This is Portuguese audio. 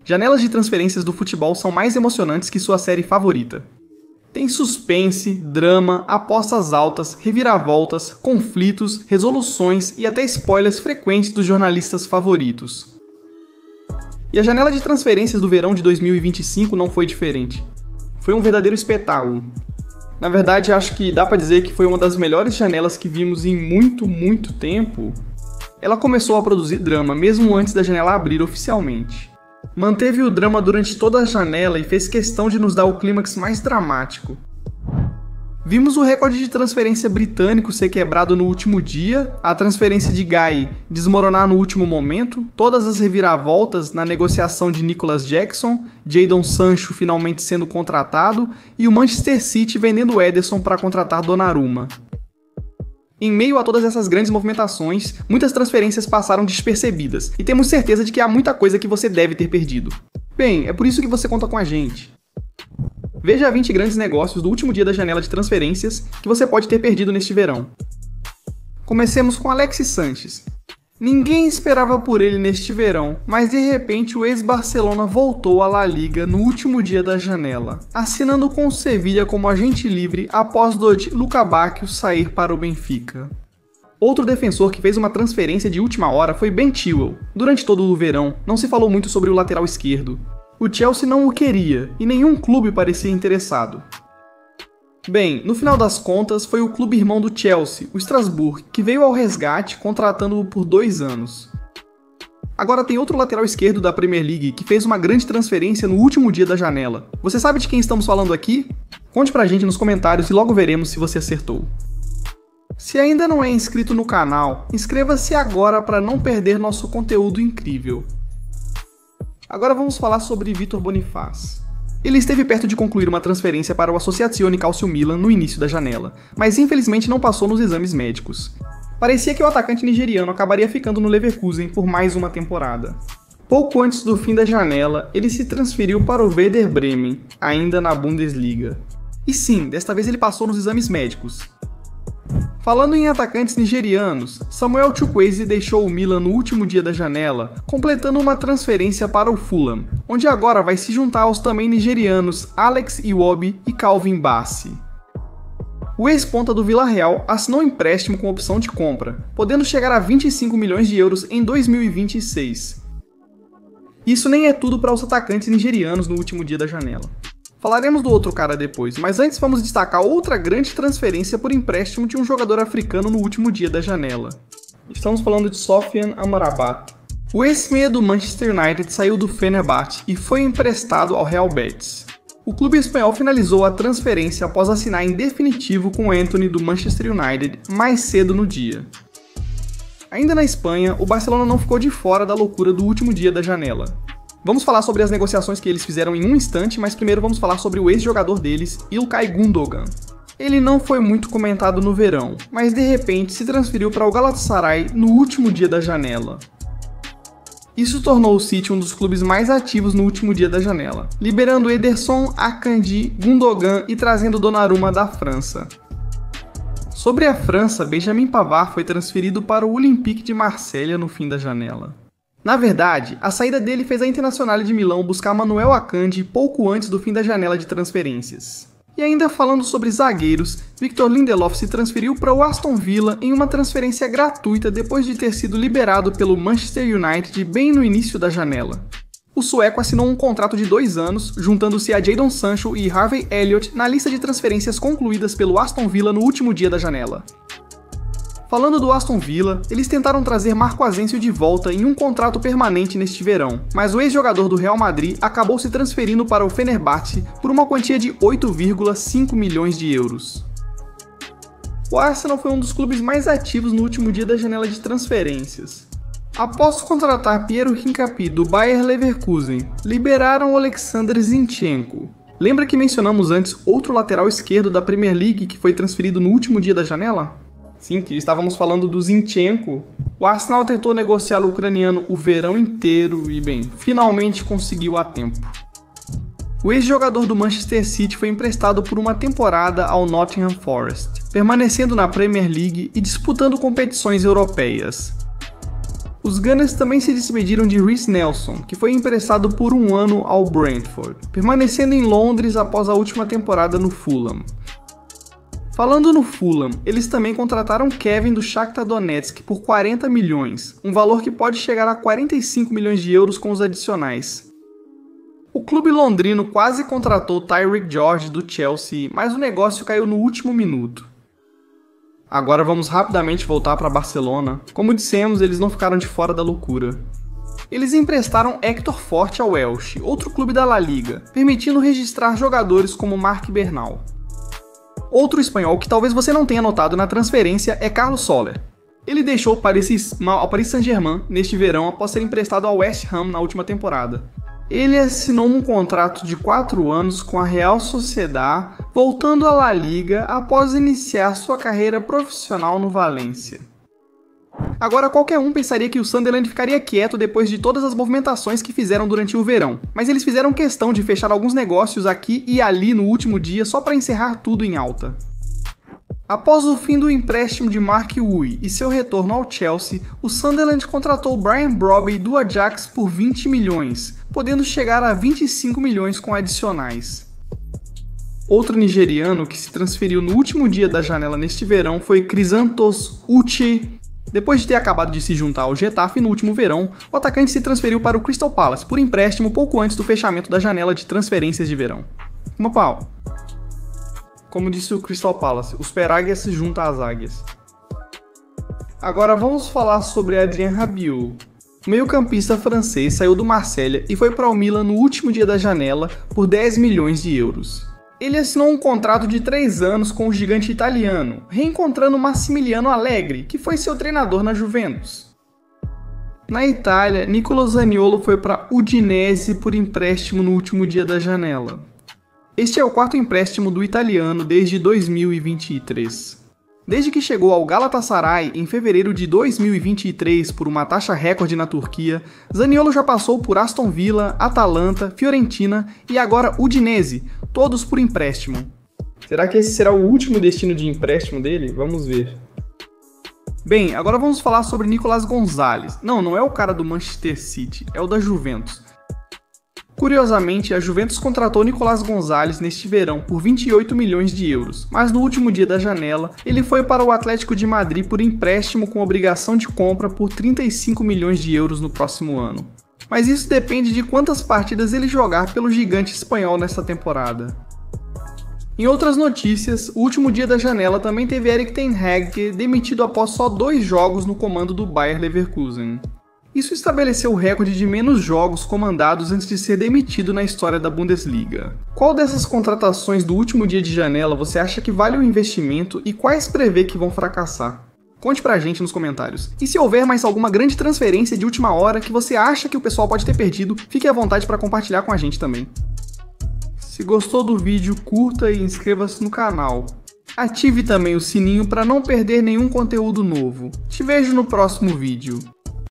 Janelas de transferências do futebol são mais emocionantes que sua série favorita. Tem suspense, drama, apostas altas, reviravoltas, conflitos, resoluções e até spoilers frequentes dos jornalistas favoritos. E a janela de transferências do verão de 2025 não foi diferente. Foi um verdadeiro espetáculo. Na verdade, acho que dá pra dizer que foi uma das melhores janelas que vimos em muito tempo. Ela começou a produzir drama mesmo antes da janela abrir oficialmente. Manteve o drama durante toda a janela e fez questão de nos dar o clímax mais dramático. Vimos o recorde de transferência britânico ser quebrado no último dia, a transferência de Guy desmoronar no último momento, todas as reviravoltas na negociação de Nicholas Jackson, Jadon Sancho finalmente sendo contratado e o Manchester City vendendo Ederson para contratar Donnarumma. Em meio a todas essas grandes movimentações, muitas transferências passaram despercebidas, e temos certeza de que há muita coisa que você deve ter perdido. Bem, é por isso que você conta com a gente. Veja 20 grandes negócios do último dia da janela de transferências que você pode ter perdido neste verão. Comecemos com Alexis Sanchez. Ninguém esperava por ele neste verão, mas de repente o ex-Barcelona voltou à La Liga no último dia da janela, assinando com o Sevilla como agente livre após Dodi Luca Bacchio sair para o Benfica. Outro defensor que fez uma transferência de última hora foi Ben Chilwell. Durante todo o verão, não se falou muito sobre o lateral esquerdo. O Chelsea não o queria, e nenhum clube parecia interessado. Bem, no final das contas, foi o clube irmão do Chelsea, o Strasbourg, que veio ao resgate contratando-o por 2 anos. Agora tem outro lateral esquerdo da Premier League que fez uma grande transferência no último dia da janela. Você sabe de quem estamos falando aqui? Conte pra gente nos comentários e logo veremos se você acertou. Se ainda não é inscrito no canal, inscreva-se agora para não perder nosso conteúdo incrível. Agora vamos falar sobre Victor Boniface. Ele esteve perto de concluir uma transferência para o Associazione Calcio Milan no início da janela, mas infelizmente não passou nos exames médicos. Parecia que o atacante nigeriano acabaria ficando no Leverkusen por mais uma temporada. Pouco antes do fim da janela, ele se transferiu para o Werder Bremen, ainda na Bundesliga. E sim, desta vez ele passou nos exames médicos. Falando em atacantes nigerianos, Samuel Chukwueze deixou o Milan no último dia da janela, completando uma transferência para o Fulham, onde agora vai se juntar aos também nigerianos Alex Iwobi e Calvin Bassey. O ex-ponta do Villarreal assinou um empréstimo com opção de compra, podendo chegar a 25 milhões de euros em 2026. Isso nem é tudo para os atacantes nigerianos no último dia da janela. Falaremos do outro cara depois, mas antes vamos destacar outra grande transferência por empréstimo de um jogador africano no último dia da janela. Estamos falando de Sofiane Amrabat. O ex-meia do Manchester United saiu do Fenerbahçe e foi emprestado ao Real Betis. O clube espanhol finalizou a transferência após assinar em definitivo com Antony do Manchester United mais cedo no dia. Ainda na Espanha, o Barcelona não ficou de fora da loucura do último dia da janela. Vamos falar sobre as negociações que eles fizeram em um instante, mas primeiro vamos falar sobre o ex-jogador deles, İlkay Gundogan. Ele não foi muito comentado no verão, mas de repente se transferiu para o Galatasaray no último dia da janela. Isso tornou o City um dos clubes mais ativos no último dia da janela, liberando Ederson, Akanji, Gundogan e trazendo Donnarumma da França. Sobre a França, Benjamin Pavard foi transferido para o Olympique de Marselha no fim da janela. Na verdade, a saída dele fez a Internazionale de Milão buscar Manuel Akanji pouco antes do fim da janela de transferências. E ainda falando sobre zagueiros, Victor Lindelof se transferiu para o Aston Villa em uma transferência gratuita depois de ter sido liberado pelo Manchester United bem no início da janela. O sueco assinou um contrato de 2 anos, juntando-se a Jadon Sancho e Harvey Elliott na lista de transferências concluídas pelo Aston Villa no último dia da janela. Falando do Aston Villa, eles tentaram trazer Marco Asensio de volta em um contrato permanente neste verão, mas o ex-jogador do Real Madrid acabou se transferindo para o Fenerbahçe por uma quantia de 8,5 milhões de euros. O Arsenal foi um dos clubes mais ativos no último dia da janela de transferências. Após contratar Piero Hincapié do Bayer Leverkusen, liberaram Alexander Zinchenko. Lembra que mencionamos antes outro lateral esquerdo da Premier League que foi transferido no último dia da janela? Sim, que estávamos falando do Zinchenko. O Arsenal tentou negociar o ucraniano o verão inteiro e, bem, finalmente conseguiu a tempo. O ex-jogador do Manchester City foi emprestado por uma temporada ao Nottingham Forest, permanecendo na Premier League e disputando competições europeias. Os Gunners também se despediram de Reiss Nelson, que foi emprestado por um ano ao Brentford, permanecendo em Londres após a última temporada no Fulham. Falando no Fulham, eles também contrataram Kevin do Shakhtar Donetsk por 40 milhões, um valor que pode chegar a 45 milhões de euros com os adicionais. O clube londrino quase contratou Tyreek George do Chelsea, mas o negócio caiu no último minuto. Agora vamos rapidamente voltar para Barcelona. Como dissemos, eles não ficaram de fora da loucura. Eles emprestaram Héctor Fort ao Elche, outro clube da La Liga, permitindo registrar jogadores como Marc Bernal. Outro espanhol que talvez você não tenha notado na transferência é Carlos Soler. Ele deixou o Paris Saint-Germain neste verão após ser emprestado ao West Ham na última temporada. Ele assinou um contrato de 4 anos com a Real Sociedad, voltando à La Liga após iniciar sua carreira profissional no Valência. Agora qualquer um pensaria que o Sunderland ficaria quieto depois de todas as movimentações que fizeram durante o verão, mas eles fizeram questão de fechar alguns negócios aqui e ali no último dia só para encerrar tudo em alta. Após o fim do empréstimo de Mark Uy e seu retorno ao Chelsea, o Sunderland contratou Brian Brobby do Ajax por 20 milhões, podendo chegar a 25 milhões com adicionais. Outro nigeriano que se transferiu no último dia da janela neste verão foi Chrysanthos Uche. Depois de ter acabado de se juntar ao Getafe no último verão, o atacante se transferiu para o Crystal Palace por empréstimo pouco antes do fechamento da janela de transferências de verão. Uma pau. Como disse o Crystal Palace, os peráguias se juntam às águias. Agora vamos falar sobre Adrien Rabiot. O meio-campista francês saiu do Marselha e foi para o Milan no último dia da janela por 10 milhões de euros. Ele assinou um contrato de 3 anos com o gigante italiano, reencontrando Massimiliano Allegri, que foi seu treinador na Juventus. Na Itália, Nicolo Zaniolo foi para Udinese por empréstimo no último dia da janela. Este é o 4º empréstimo do italiano desde 2023. Desde que chegou ao Galatasaray em fevereiro de 2023 por uma taxa recorde na Turquia, Zaniolo já passou por Aston Villa, Atalanta, Fiorentina e agora Udinese, todos por empréstimo. Será que esse será o último destino de empréstimo dele? Vamos ver. Bem, agora vamos falar sobre Nicolás Gonzalez. Não é o cara do Manchester City, é o da Juventus. Curiosamente, a Juventus contratou Nicolás Gonzalez neste verão por 28 milhões de euros, mas no último dia da janela, ele foi para o Atlético de Madrid por empréstimo com obrigação de compra por 35 milhões de euros no próximo ano. Mas isso depende de quantas partidas ele jogar pelo gigante espanhol nesta temporada. Em outras notícias, o último dia da janela também teve Erik ten Hag demitido após só 2 jogos no comando do Bayer Leverkusen. Isso estabeleceu o recorde de menos jogos comandados antes de ser demitido na história da Bundesliga. Qual dessas contratações do último dia de janela você acha que vale o investimento e quais prevê que vão fracassar? Conte pra gente nos comentários. E se houver mais alguma grande transferência de última hora que você acha que o pessoal pode ter perdido, fique à vontade para compartilhar com a gente também. Se gostou do vídeo, curta e inscreva-se no canal. Ative também o sininho para não perder nenhum conteúdo novo. Te vejo no próximo vídeo.